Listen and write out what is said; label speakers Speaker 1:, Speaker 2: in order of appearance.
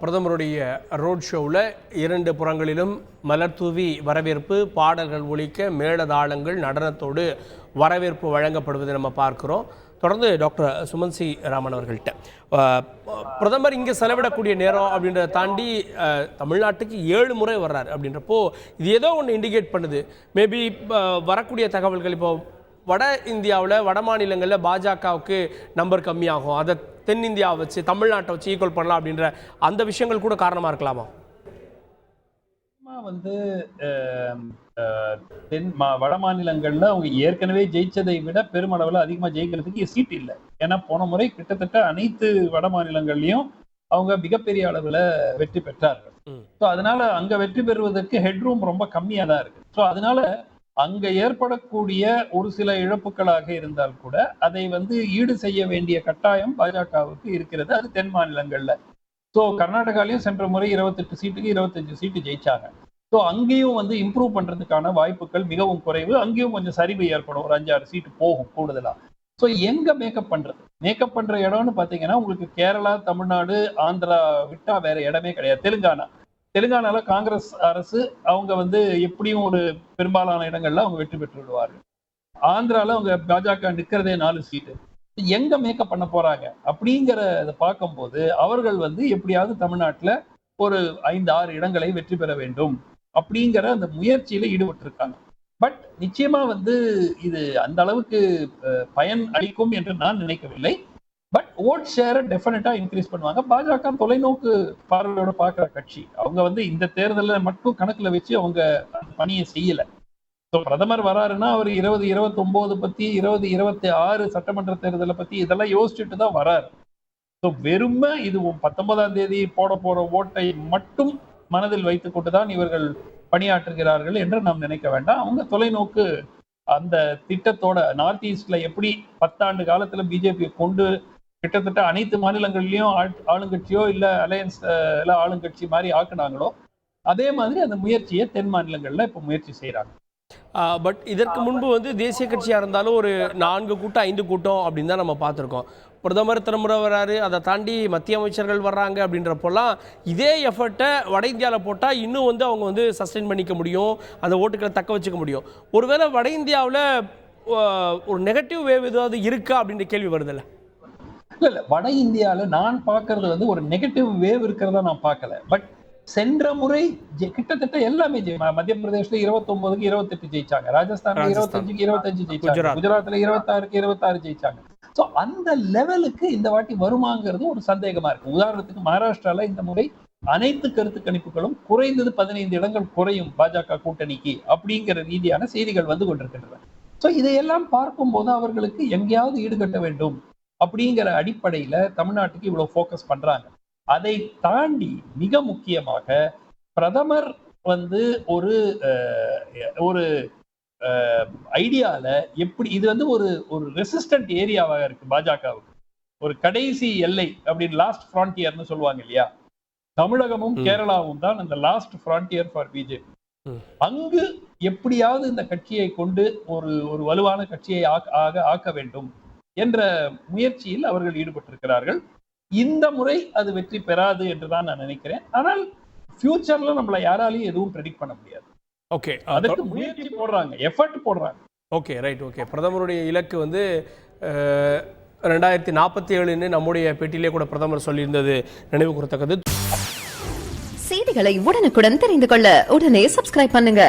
Speaker 1: பிரதமருடைய ரோட் ஷோவில் இரண்டு புறங்களிலும் மலர் தூவி வரவேற்பு, பாடல்கள் ஒலிக்க, மேளதாளங்கள் நடனத்தோடு வரவேற்பு வழங்கப்படுவதை நம்ம பார்க்குறோம். தொடர்ந்து டாக்டர் சுமன் சி ராமன் அவர்கள்ட்ட பிரதமர் இங்கே செலவிடக்கூடிய நேரம் அப்படின்றத தாண்டி தமிழ்நாட்டுக்கு 7 முறை வர்றாரு அப்படின்றப்போ இது ஏதோ ஒன்று இண்டிகேட் பண்ணுது. மேபி வரக்கூடிய தகவல்கள் இப்போ வட இந்தியாவில் வட மாநிலங்களில் பாஜகவுக்கு நம்பர் கம்மியாகும், அதை தென்னிந்தியாவை வச்சு தமிழ்நாட்டை வச்சு ஈக்குவல் பண்ணலாம் அப்படின்ற அந்த விஷயங்கள் கூட காரணமாக இருக்கலாமா?
Speaker 2: வந்து வட மாநிலங்கள்ல அவங்க ஏற்கனவே ஜெயிச்சதை விட பெருமளவுல அதிகமா ஜெயிக்கிறதுக்கு சீட் இல்லை. ஏன்னா போன முறை கிட்டத்தட்ட அனைத்து வட மாநிலங்கள்லயும் அவங்க மிகப்பெரிய அளவுல வெற்றி பெற்றார்கள். ஸோ அதனால அங்க வெற்றி பெறுவதற்கு ஹெட்ரூம் ரொம்ப கம்மியா தான் இருக்கு. ஸோ அதனால அங்க ஏற்படக்கூடிய ஒரு சில இழப்புகளாக இருந்தால் கூட அதை ஈடு செய்ய வேண்டிய கட்டாயம் பாஜகவுக்கு இருக்கிறது. அது தென் மாநிலங்கள்ல. ஸோ கர்நாடகாலையும் சென்ற முறை 28 சீட்டுக்கு 25 சீட்டு ஜெயிச்சாங்க. ஸோ அங்கேயும் இம்ப்ரூவ் பண்றதுக்கான வாய்ப்புகள் மிகவும் குறைவு. அங்கேயும் கொஞ்சம் சரிவு ஏற்படும், ஒரு 5-6 சீட்டு போகும் கூடுதலா. ஸோ எங்க மேக்கப் பண்ற இடம்னு பாத்தீங்கன்னா உங்களுக்கு கேரளா, தமிழ்நாடு, ஆந்திரா விட்டா வேற இடமே கிடையாது. தெலுங்கானால காங்கிரஸ் அரசு அவங்க எப்படியும் ஒரு பெரும்பாலான இடங்கள்ல அவங்க வெற்றி பெற்று விடுவார்கள். ஆந்திரால அவங்க பாஜக நிக்கிறதே 4 சீட்டு. எங்க மேக்கப் பண்ண போறாங்க அப்படிங்கிறத பார்க்கும்போது அவர்கள் எப்படியாவது தமிழ்நாட்டுல ஒரு 5-6 இடங்களை வெற்றி பெற வேண்டும் அப்படிங்கிற அந்த முயற்சியில ஈடுபட்டிருக்காங்க. பட் நிச்சயமா இது அந்த அளவுக்கு பயன் அளிக்கும் என்று நான் நினைக்கவில்லை. பட் ஓட் ஷேரை டெஃபினட்டா இன்க்ரீஸ் பண்ணுவாங்க. பாஜக தொலைநோக்கு பார்வையோட பார்க்கிற கட்சி. அவங்க இந்த தேர்தலில் மட்டும் கணக்குல வச்சு அவங்க பணியை செய்யல. ஸோ பிரதமர் வராருன்னா அவர் 2029 பத்தி, 2026 சட்டமன்ற தேர்தலை பத்தி இதெல்லாம் யோசிச்சுட்டு தான் வராரு. ஸோ வெறுமை இது 19ஆம் தேதி போட போற ஓட்டை மட்டும் மனதில் வைத்துக் கொண்டுதான் இவர்கள் பணியாற்றுகிறார்கள் என்று நாம் நினைக்க வேண்டாம். அவங்க தொலைநோக்கு அந்த திட்டத்தோட நார்த் ஈஸ்ட்ல எப்படி 10 ஆண்டு காலத்துல பிஜேபி கொண்டு கிட்டத்தட்ட அனைத்து மாநிலங்கள்லயும் ஆளுங்கட்சியோ இல்ல அலையன்ஸ் ஆளுங்கட்சி மாதிரி ஆக்குனாங்களோ அதே மாதிரி அந்த முயற்சியை தென் மாநிலங்கள்ல இப்ப முயற்சி செய்யறாங்க.
Speaker 1: பட் இதற்கு முன்பு தேசிய கட்சியாக இருந்தாலும் ஒரு 4 கூட்டம் 5 கூட்டம் அப்படின்னு தான் நம்ம பார்த்துருக்கோம். பிரதமர் திருமுறை வராரு, அதை தாண்டி மத்திய அமைச்சர்கள் வர்றாங்க அப்படின்றப்போலாம் இதே எஃபர்ட்டை வட இந்தியாவில் போட்டால் இன்னும் அவங்க சஸ்டெயின் பண்ணிக்க முடியும், அந்த ஓட்டுக்களை தக்க வச்சுக்க முடியும். ஒருவேளை வட இந்தியாவில் ஒரு நெகட்டிவ் வேவ் ஏதாவது இருக்கா அப்படின்ற கேள்வி வருதில்ல?
Speaker 2: இல்ல வட இந்தியாவில் நான் பார்க்கறது ஒரு நெகட்டிவ் வேவ் இருக்கிறதா நான் பார்க்கல. பட் சென்ற முறை கிட்டத்தட்ட எல்லாமே மத்திய பிரதேசத்துல 29க்கு 28 ஜெயிச்சாங்க, ராஜஸ்தான்ல 25க்கு 25 ஜெயிச்சாங்க, குஜராத்ல 26க்கு 26 ஜெயிச்சாங்க. ஸோ அந்த லெவலுக்கு இந்த வாட்டி வருமாங்கிறது ஒரு சந்தேகமா இருக்கு. உதாரணத்துக்கு மகாராஷ்டிரால இந்த முறை அனைத்து கருத்து கணிப்புகளும் குறைந்தது 15 இடங்கள் குறையும் பாஜக கூட்டணிக்கு அப்படிங்கிற ரீதியான செய்திகள் கொண்டிருக்கின்றன. ஸோ இதையெல்லாம் பார்க்கும்போது அவர்களுக்கு எங்கேயாவது ஈடுகட்ட வேண்டும் அப்படிங்கிற அடிப்படையில தமிழ்நாட்டுக்கு இவ்வளவு போக்கஸ் பண்றாங்க. அதை தாண்டி மிக முக்கியமாக பிரதமர் ஒரு ஒரு ஐடியால எப்படி இது ஒரு ரெசிஸ்டன்ட் ஏரியாவாக இருக்கு பாஜகவுக்கு. ஒரு கடைசி எல்லை அப்படின்னு லாஸ்ட் ஃப்ரான்டியர்னு சொல்லுவாங்க இல்லையா, தமிழகமும் கேரளாவும் தான் அந்த லாஸ்ட் ஃப்ரான்டியர் ஃபார் பிஜேபி. அங்கு எப்படியாவது இந்த கட்சியை கொண்டு ஒரு வலுவான கட்சியை ஆக்க வேண்டும் என்ற முயற்சியில் அவர்கள் ஈடுபட்டிருக்கிறார்கள். இந்த முறை அது வெற்றி பெறாது என்றுதான் நான் நினைக்கிறேன். ஆனால் ஃபியூச்சர்ல நம்மள யாராலையும் எதுவும் ப்ரெடிக்ட் பண்ண முடியாது.
Speaker 1: ஓகே,
Speaker 2: அதுக்கு முயற்சி போடுறாங்க, எஃபர்ட் போடுறாங்க.
Speaker 1: Okay, right. ஓகே, பிரதமருடைய இலக்கு 2047ன்னு நம்முடைய பேட்டியிலே கூட பிரதமர் சொல்லியிருந்தது நினைவு கூறத்தக்கது.
Speaker 3: செய்திகளை உடனுக்குடன் தெரிந்து கொள்ள உடனே சப்ஸ்கிரைப் பண்ணுங்க.